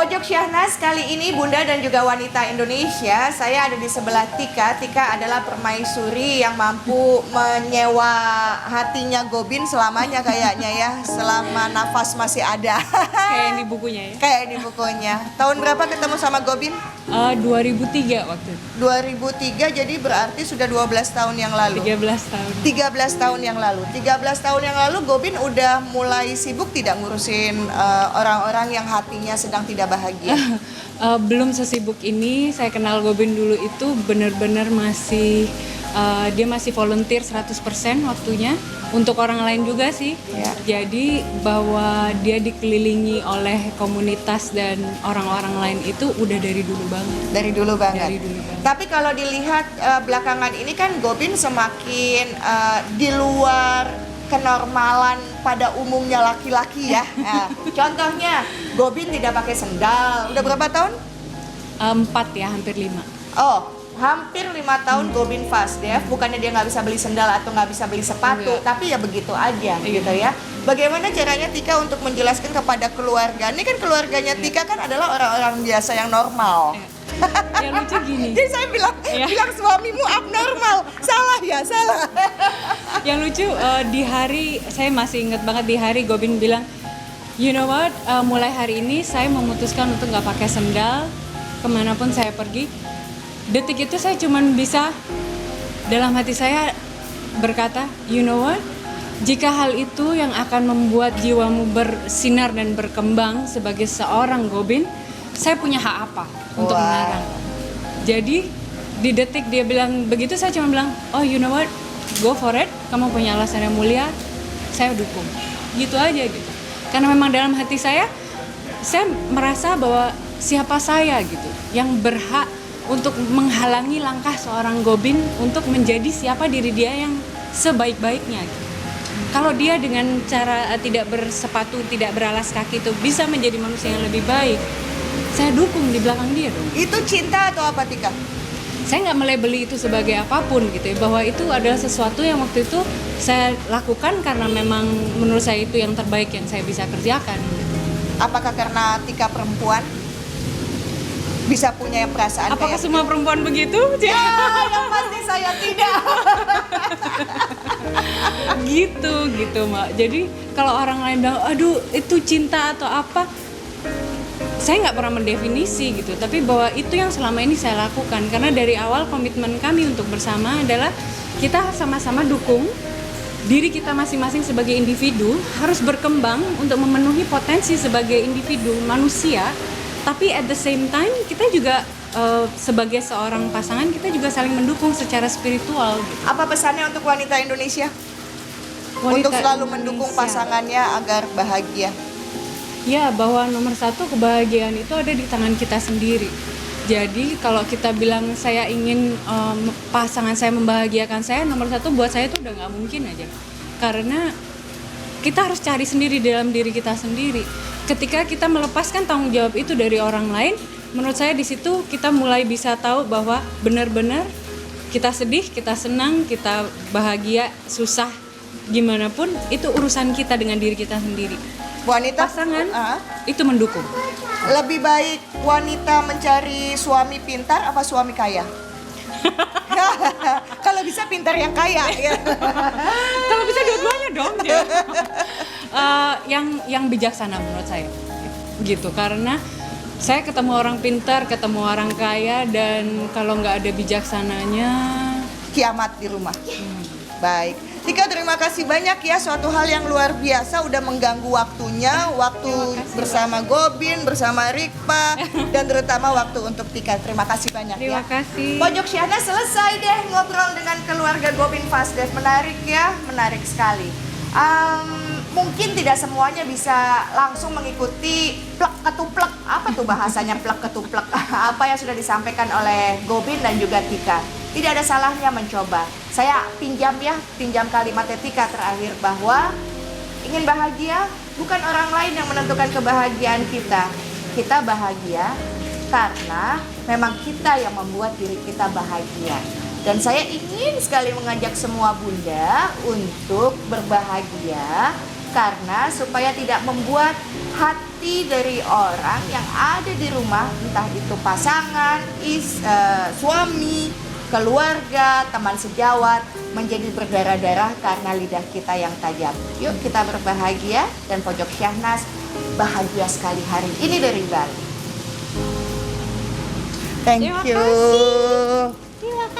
Pojok Syahnas kali ini Bunda dan juga wanita Indonesia. Saya ada di sebelah Tika. Tika adalah permaisuri yang mampu menyewa hatinya Gobin selamanya kayaknya ya. Selama nafas masih ada. Kayak yang di bukunya ya? Kayak di bukunya. Tahun berapa ketemu sama Gobin? 2003 waktu itu. 2003, jadi berarti sudah 12 tahun yang lalu. 13 tahun. 13 tahun yang lalu. 13 tahun yang lalu Gobin udah mulai sibuk tidak ngurusin orang-orang yang hatinya sedang tidak bahagia. Belum sesibuk ini. Saya kenal Gobin dulu itu benar-benar masih dia masih volunteer 100% waktunya untuk orang lain juga sih. Ya. Jadi bahwa dia dikelilingi oleh komunitas dan orang-orang lain itu udah dari dulu banget. Dari dulu banget. Dari dulu banget. Tapi kalau dilihat belakangan ini kan Gobin semakin di luar kenormalan pada umumnya laki-laki ya. Nah, contohnya Gobin tidak pakai sendal. Udah berapa tahun? 4 ya, hampir 5. Oh, hampir 5 tahun Gobin fast Dev. Bukannya dia nggak bisa beli sendal atau nggak bisa beli sepatu, Enggak. tapi ya begitu aja gitu ya. Bagaimana caranya Tika untuk menjelaskan kepada keluarga? Ini kan keluarganya Tika kan adalah orang-orang biasa yang normal. Yang lucu gini. Jadi saya bilang suamimu abnormal. Salah ya, salah. Yang lucu di hari, saya masih ingat banget di hari Gobin bilang, you know what, mulai hari ini saya memutuskan untuk nggak pakai sendal kemanapun saya pergi. Detik itu saya cuman bisa dalam hati saya berkata, you know what, jika hal itu yang akan membuat jiwamu bersinar dan berkembang sebagai seorang Gobin, saya punya hak apa untuk melarang. Jadi di detik dia bilang begitu, saya cuma bilang, oh you know what, go for it, kamu punya alasan yang mulia, saya dukung. Gitu aja gitu. Karena memang dalam hati saya merasa bahwa siapa saya gitu yang berhak untuk menghalangi langkah seorang Gobin untuk menjadi siapa diri dia yang sebaik-baiknya gitu. Kalau dia dengan cara tidak bersepatu, tidak beralas kaki itu bisa menjadi manusia yang lebih baik, saya dukung di belakang dia dong. Itu cinta atau apa Tika? Saya nggak melabeli itu sebagai apapun gitu ya, bahwa itu adalah sesuatu yang waktu itu saya lakukan karena memang menurut saya itu yang terbaik yang saya bisa kerjakan. Apakah karena Tika perempuan bisa punya perasaan Apakah kayak semua perempuan begitu? Ya, yang pasti saya tidak. gitu Mbak. Jadi kalau orang lain bilang, aduh itu cinta atau apa, saya nggak pernah mendefinisi gitu. Tapi bahwa itu yang selama ini saya lakukan, karena dari awal komitmen kami untuk bersama adalah kita sama-sama dukung diri kita masing-masing sebagai individu harus berkembang untuk memenuhi potensi sebagai individu manusia. Tapi at the same time kita juga sebagai seorang pasangan kita juga saling mendukung secara spiritual gitu. Apa pesannya untuk wanita Indonesia? Wanita Untuk selalu Indonesia. mendukung pasangannya agar bahagia. Ya, bahwa nomor satu kebahagiaan itu ada di tangan kita sendiri. Jadi kalau kita bilang saya ingin pasangan saya membahagiakan saya, nomor satu buat saya itu udah nggak mungkin aja. Karena kita harus cari sendiri dalam diri kita sendiri. Ketika kita melepaskan tanggung jawab itu dari orang lain, menurut saya di situ kita mulai bisa tahu bahwa benar-benar kita sedih, kita senang, kita bahagia, susah, gimana pun itu urusan kita dengan diri kita sendiri. Wanita Pasangan itu mendukung. lebih baik wanita mencari suami pintar apa suami kaya? Kalau bisa pintar yang kaya ya. Kalau bisa dua-duanya dong ya. Yang bijaksana menurut saya gitu, karena saya ketemu orang pintar, ketemu orang kaya, dan kalau nggak ada bijaksananya Kiamat di rumah. Baik, Tika terima kasih banyak ya, suatu hal yang luar biasa udah mengganggu waktunya, waktu bersama Gobin, bersama Rikpa, dan terutama waktu untuk Tika. Terima kasih banyak terima ya. kasih. Pojok Syahnas selesai deh ngobrol dengan keluarga Gobin Fast Dev. Menarik ya, menarik sekali. Mungkin tidak semuanya bisa langsung mengikuti plek ketuplek. Apa tuh bahasanya plek ketuplek? Apa yang sudah disampaikan oleh Gobin dan juga Tika. Tidak ada salahnya mencoba. Saya pinjam kalimat Tika terakhir bahwa ingin bahagia bukan orang lain yang menentukan kebahagiaan kita. Kita bahagia karena memang kita yang membuat diri kita bahagia. Dan saya ingin sekali mengajak semua bunda untuk berbahagia, karena supaya tidak membuat hati dari orang yang ada di rumah, entah itu pasangan, suami, keluarga, teman sejawat, menjadi berdarah-darah karena lidah kita yang tajam. Yuk kita berbahagia, dan Pojok Syahnas bahagia sekali hari ini dari Bali. Thank Terima you. kasih. Terima kasih.